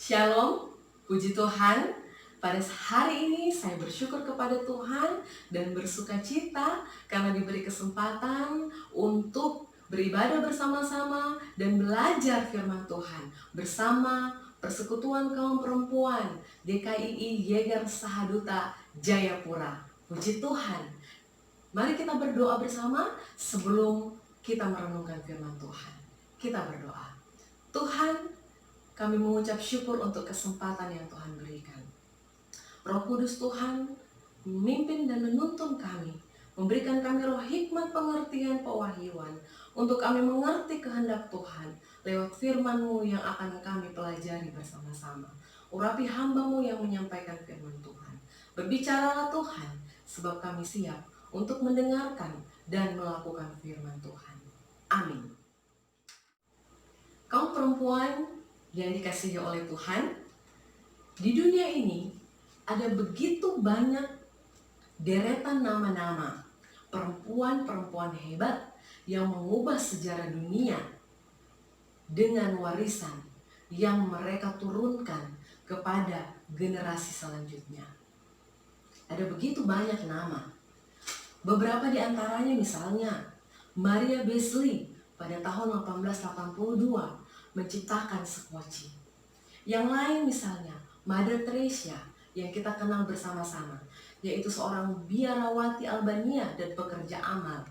Shalom, puji Tuhan. Pada hari ini saya bersyukur kepada Tuhan dan bersuka cita karena diberi kesempatan untuk beribadah bersama-sama dan belajar firman Tuhan bersama Persekutuan Kaum Perempuan DKII Yegar Sahaduta Jayapura. Puji Tuhan. Mari kita berdoa bersama sebelum kita merenungkan firman Tuhan. Kita berdoa. Tuhan, kami mengucap syukur untuk kesempatan yang Tuhan berikan. Roh Kudus Tuhan memimpin dan menuntun kami, memberikan kami roh hikmat, pengertian, pewahyuan, untuk kami mengerti kehendak Tuhan lewat firman-Mu yang akan kami pelajari bersama-sama. Urapi hamba-Mu yang menyampaikan firman Tuhan. Berbicaralah Tuhan, sebab kami siap untuk mendengarkan dan melakukan firman Tuhan. Amin. Kaum perempuan yang dikasihi oleh Tuhan, di dunia ini ada begitu banyak deretan nama-nama perempuan-perempuan hebat yang mengubah sejarah dunia dengan warisan yang mereka turunkan kepada generasi selanjutnya. Ada begitu banyak nama. Beberapa di antaranya misalnya Maria Beasley pada tahun 1882 menciptakan sekoci. Yang lain misalnya Mother Teresa yang kita kenal bersama-sama, yaitu seorang biarawati Albania dan pekerja amal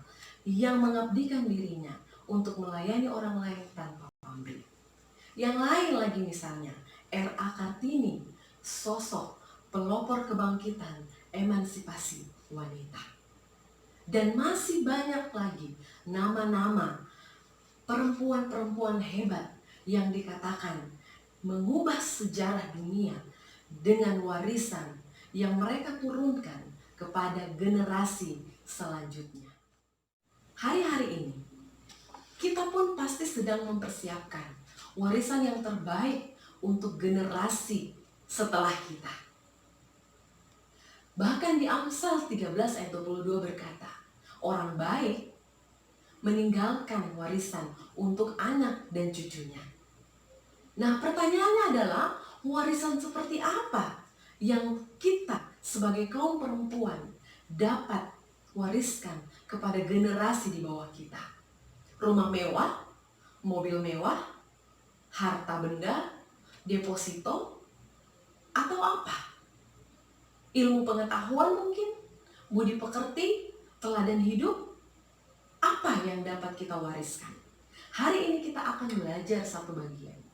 yang mengabdikan dirinya untuk melayani orang lain tanpa pamrih. Yang lain lagi misalnya R.A. Kartini, sosok pelopor kebangkitan emansipasi wanita. Dan masih banyak lagi nama-nama perempuan-perempuan hebat yang dikatakan mengubah sejarah dunia dengan warisan yang mereka turunkan kepada generasi selanjutnya. Hari-hari ini kita pun pasti sedang mempersiapkan warisan yang terbaik untuk generasi setelah kita. Bahkan di Amsal 13 ayat 22 berkata, orang baik meninggalkan warisan untuk anak dan cucunya. Nah, pertanyaannya adalah warisan seperti apa yang kita sebagai kaum perempuan dapat wariskan kepada generasi di bawah kita? Rumah mewah, mobil mewah, harta benda, deposito, atau apa? Ilmu pengetahuan mungkin, budi pekerti, teladan hidup? Apa yang dapat kita wariskan? Hari ini kita akan belajar satu bagian.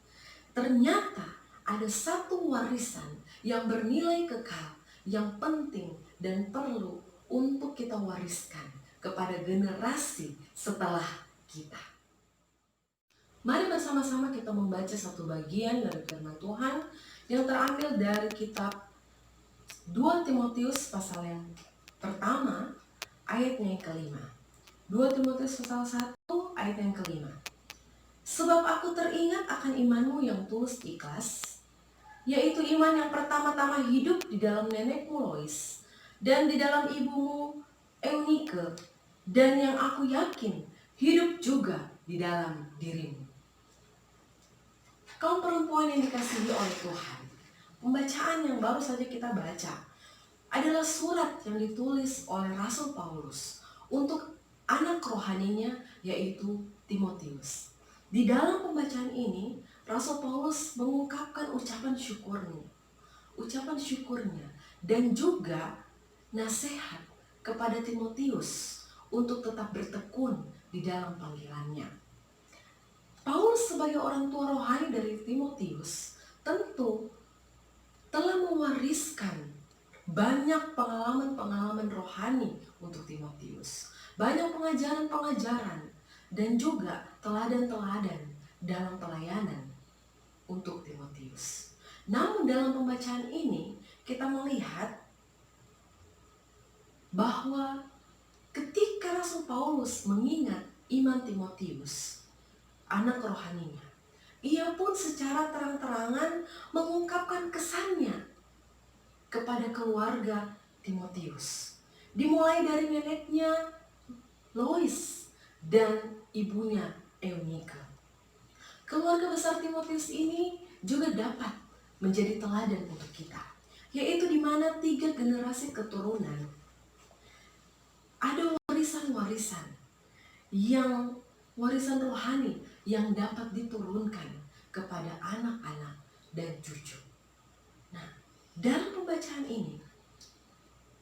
Ternyata ada satu warisan yang bernilai kekal, yang penting dan perlu untuk kita wariskan kepada generasi setelah kita. Mari bersama-sama kita membaca satu bagian dari firman Tuhan yang terambil dari kitab 2 Timotius pasal yang pertama ayatnya yang kelima. 2 Timotius pasal 1 ayat yang kelima. Sebab aku teringat akan imanmu yang tulus ikhlas, yaitu iman yang pertama-tama hidup di dalam nenekmu Lois dan di dalam ibumu Eunike, dan yang aku yakin hidup juga di dalam dirimu. Kaum perempuan yang dikasihi oleh Tuhan, pembacaan yang baru saja kita baca adalah surat yang ditulis oleh Rasul Paulus untuk anak rohaninya, yaitu Timotius. Di dalam pembacaan ini, Rasul Paulus mengungkapkan ucapan syukurnya, dan juga nasihat kepada Timotius untuk tetap bertekun di dalam panggilannya. Paulus sebagai orang tua rohani dari Timotius tentu telah mewariskan banyak pengalaman-pengalaman rohani untuk Timotius, banyak pengajaran-pengajaran, dan juga teladan-teladan dalam pelayanan untuk Timotius. Namun dalam pembacaan ini kita melihat bahwa ketika Rasul Paulus mengingat iman Timotius, anak rohaninya, ia pun secara terang-terangan mengungkapkan kesannya kepada keluarga Timotius. Dimulai dari neneknya Lois dan ibunya Eunike. Keluarga besar Timotius ini juga dapat menjadi teladan untuk kita, yaitu di mana 3 generasi keturunan ada warisan-warisan yang warisan rohani yang dapat diturunkan kepada anak-anak dan cucu. Nah, dalam pembacaan ini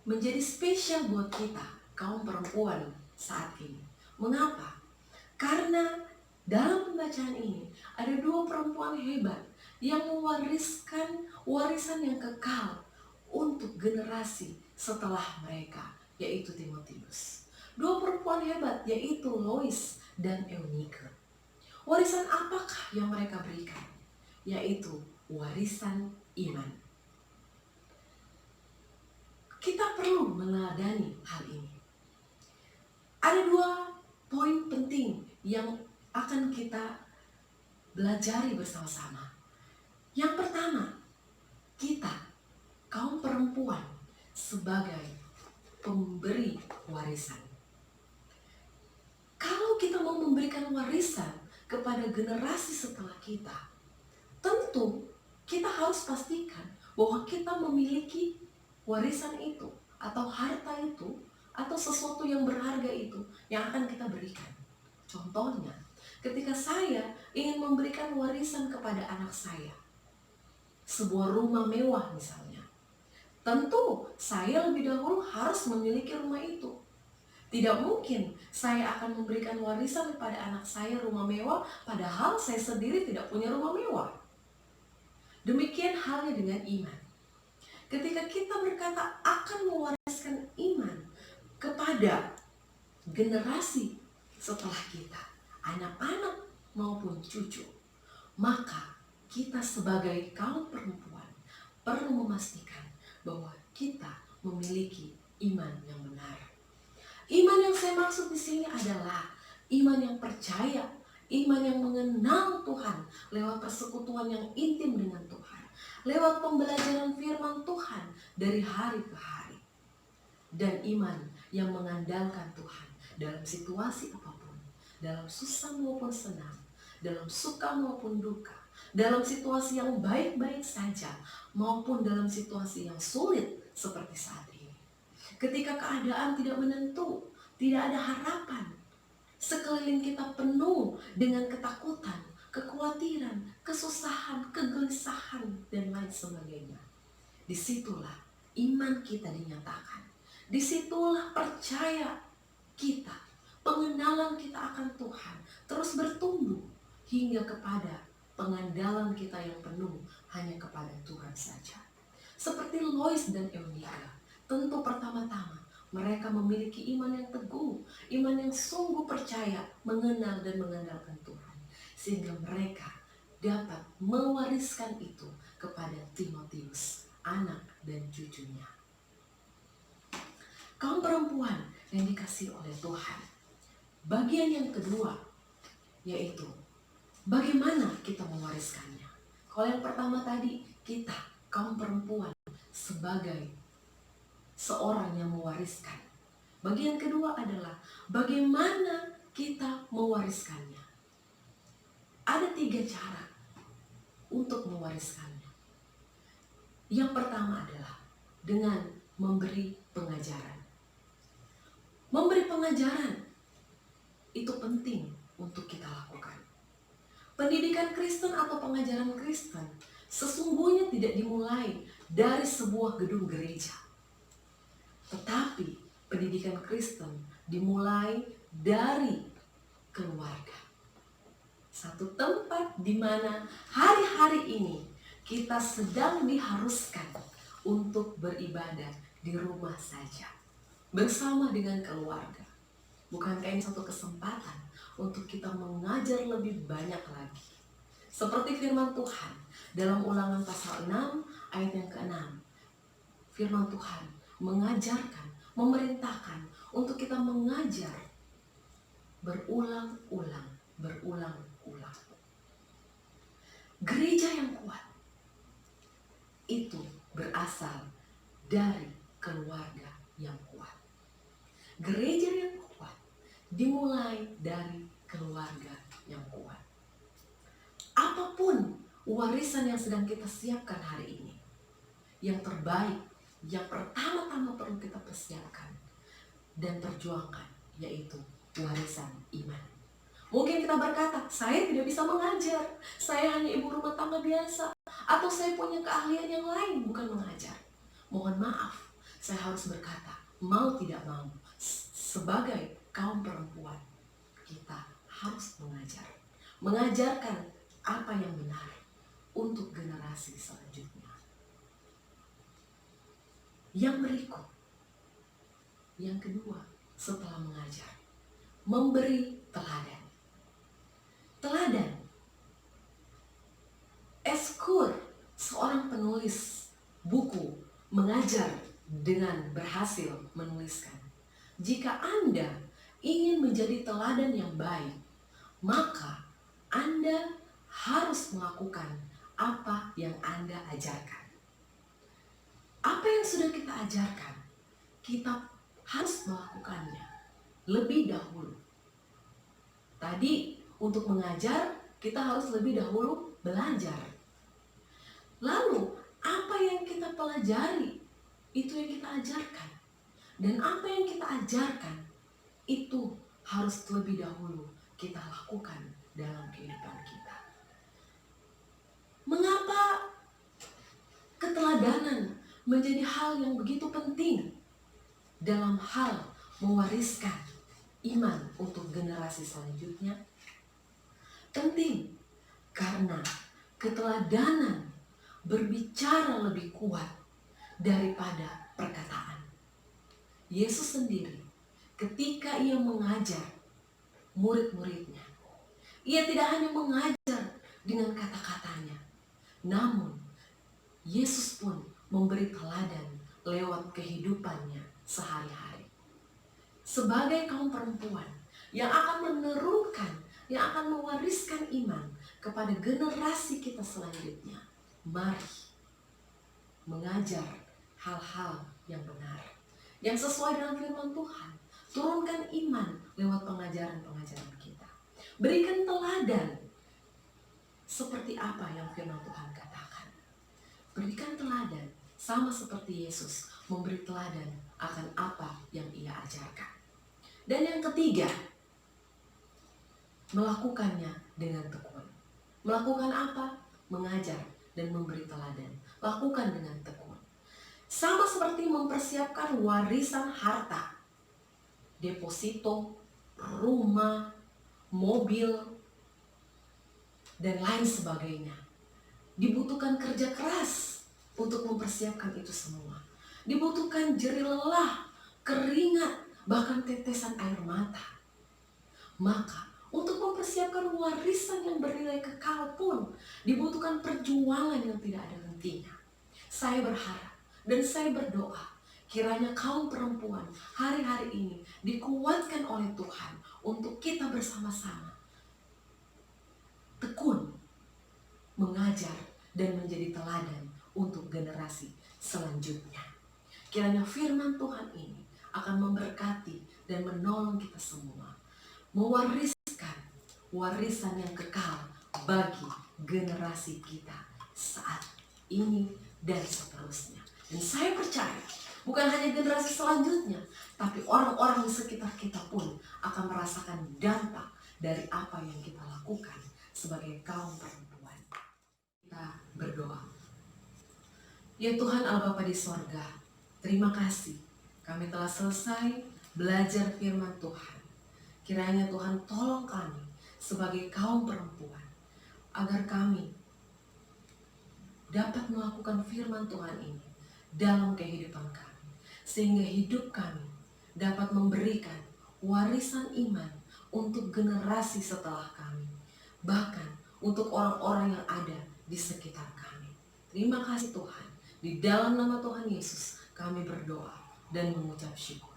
menjadi spesial buat kita kaum perempuan saat ini. Mengapa? Karena dalam pembacaan ini ada 2 perempuan hebat yang mewariskan warisan yang kekal untuk generasi setelah mereka, yaitu Timotius. 2 perempuan hebat yaitu Lois dan Eunike. Warisan apakah yang mereka berikan? Yaitu warisan iman. Kita perlu meneladani hal ini. Ada 2 poin penting yang akan kita belajari bersama-sama. Yang pertama, kita kaum perempuan sebagai pemberi warisan. Kalau kita mau memberikan warisan kepada generasi setelah kita, tentu kita harus pastikan bahwa kita memiliki warisan itu atau harta itu atau sesuatu yang berharga itu yang akan kita berikan. Contohnya, ketika saya ingin memberikan warisan kepada anak saya, sebuah rumah mewah misalnya, tentu saya lebih dahulu harus memiliki rumah itu. Tidak mungkin saya akan memberikan warisan kepada anak saya rumah mewah, padahal saya sendiri tidak punya rumah mewah. Demikian halnya dengan iman. Ketika kita berkata akan mewariskan iman kepada generasi setelah kita, anak-anak maupun cucu, maka kita sebagai kaum perempuan perlu memastikan bahwa kita memiliki iman yang benar. Iman yang saya maksud di sini adalah iman yang percaya, iman yang mengenal Tuhan lewat persekutuan yang intim dengan Tuhan, lewat pembelajaran firman Tuhan dari hari ke hari, dan iman yang mengandalkan Tuhan dalam situasi apapun, dalam susah maupun senang, dalam suka maupun duka, dalam situasi yang baik-baik saja maupun dalam situasi yang sulit seperti saat ini. Ketika keadaan tidak menentu, tidak ada harapan, sekeliling kita penuh dengan ketakutan, kekhawatiran, kesusahan, kegelisahan, dan lain sebagainya. Disitulah iman kita dinyatakan. Disitulah percaya kita, pengenalan kita akan Tuhan terus bertumbuh hingga kepada pengandalan kita yang penuh hanya kepada Tuhan saja. Seperti Lois dan Eunike, tentu pertama-tama mereka memiliki iman yang teguh, iman yang sungguh percaya, mengenal dan mengandalkan Tuhan, sehingga mereka dapat mewariskan itu kepada Timotius, anak dan cucunya. Kaum perempuan yang dikasihi oleh Tuhan, bagian yang kedua yaitu bagaimana kita mewariskannya. Kalau yang pertama tadi, kita kaum perempuan sebagai seorang yang mewariskan. Bagian kedua adalah bagaimana kita mewariskannya. Ada 3 cara untuk mewariskannya. Yang pertama adalah dengan memberi pengajaran. Memberi pengajaran itu penting untuk kita lakukan. Pendidikan Kristen atau pengajaran Kristen sesungguhnya tidak dimulai dari sebuah gedung gereja. Tetapi pendidikan Kristen dimulai dari keluarga. Satu tempat di mana hari-hari ini kita sedang diharuskan untuk beribadah di rumah saja, bersama dengan keluarga. Bukankah ini satu kesempatan untuk kita mengajar lebih banyak lagi? Seperti firman Tuhan dalam Ulangan pasal 6 ayat yang ke-6. Firman Tuhan mengajarkan, memerintahkan untuk kita mengajar berulang-ulang. Gereja yang kuat itu berasal dari keluarga yang kuat. Gereja yang kuat dimulai dari keluarga yang kuat. Apapun warisan yang sedang kita siapkan hari ini, yang terbaik, yang pertama-tama perlu kita persiapkan dan perjuangkan, yaitu warisan iman. Mungkin kita berkata, saya tidak bisa mengajar, saya hanya ibu rumah tangga biasa, atau saya punya keahlian yang lain bukan mengajar. Mohon maaf, saya harus berkata, mau tidak mau, sebagai kaum perempuan, kita harus mengajar. Mengajarkan apa yang benar untuk generasi selanjutnya. Yang berikut, yang kedua, setelah mengajar, memberi teladan. Teladan. Eskur, seorang penulis buku, mengajar dengan berhasil menuliskan. Jika Anda ingin menjadi teladan yang baik, maka Anda harus melakukan apa yang Anda ajarkan. Apa yang sudah kita ajarkan, kita harus melakukannya lebih dahulu. Tadi untuk mengajar, kita harus lebih dahulu belajar. Lalu, apa yang kita pelajari, itu yang kita ajarkan. Dan apa yang kita ajarkan, itu harus lebih dahulu kita lakukan dalam kehidupan kita. Mengapa keteladanan menjadi hal yang begitu penting dalam hal mewariskan iman untuk generasi selanjutnya? Penting karena keteladanan berbicara lebih kuat daripada perkataan. Yesus sendiri ketika ia mengajar murid-muridnya, ia tidak hanya mengajar dengan kata-katanya, namun Yesus pun memberi teladan lewat kehidupannya sehari-hari. Sebagai kaum perempuan yang akan meneruskan, yang akan mewariskan iman kepada generasi kita selanjutnya, mari mengajar hal-hal yang benar, yang sesuai dengan firman Tuhan. Turunkan iman lewat pengajaran-pengajaran kita. Berikan teladan seperti apa yang firman Tuhan katakan. Berikan teladan sama seperti Yesus memberi teladan akan apa yang ia ajarkan. Dan yang ketiga, melakukannya dengan tekun. Melakukan apa? Mengajar dan memberi teladan. Lakukan dengan tekun. Sama seperti mempersiapkan warisan harta, deposito, rumah, mobil, dan lain sebagainya. Dibutuhkan kerja keras untuk mempersiapkan itu semua. Dibutuhkan jerih lelah, keringat, bahkan tetesan air mata. Maka untuk mempersiapkan warisan yang bernilai kekal pun dibutuhkan perjuangan yang tidak ada hentinya. Saya berharap dan saya berdoa kiranya kaum perempuan hari-hari ini dikuatkan oleh Tuhan untuk kita bersama-sama tekun mengajar dan menjadi teladan untuk generasi selanjutnya. Kiranya firman Tuhan ini akan memberkati dan menolong kita semua mewariskan warisan yang kekal bagi generasi kita saat ini dan seterusnya. Dan saya percaya bukan hanya generasi selanjutnya, tapi orang-orang di sekitar kita pun akan merasakan dampak dari apa yang kita lakukan sebagai kaum perempuan. Kita berdoa. Ya Tuhan Allah Bapa di sorga, terima kasih kami telah selesai belajar firman Tuhan. Kiranya Tuhan tolong kami sebagai kaum perempuan agar kami dapat melakukan firman Tuhan ini dalam kehidupan kami, sehingga hidup kami dapat memberikan warisan iman untuk generasi setelah kami, bahkan untuk orang-orang yang ada di sekitar kami. Terima kasih Tuhan, di dalam nama Tuhan Yesus kami berdoa dan mengucap syukur.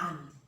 Amin.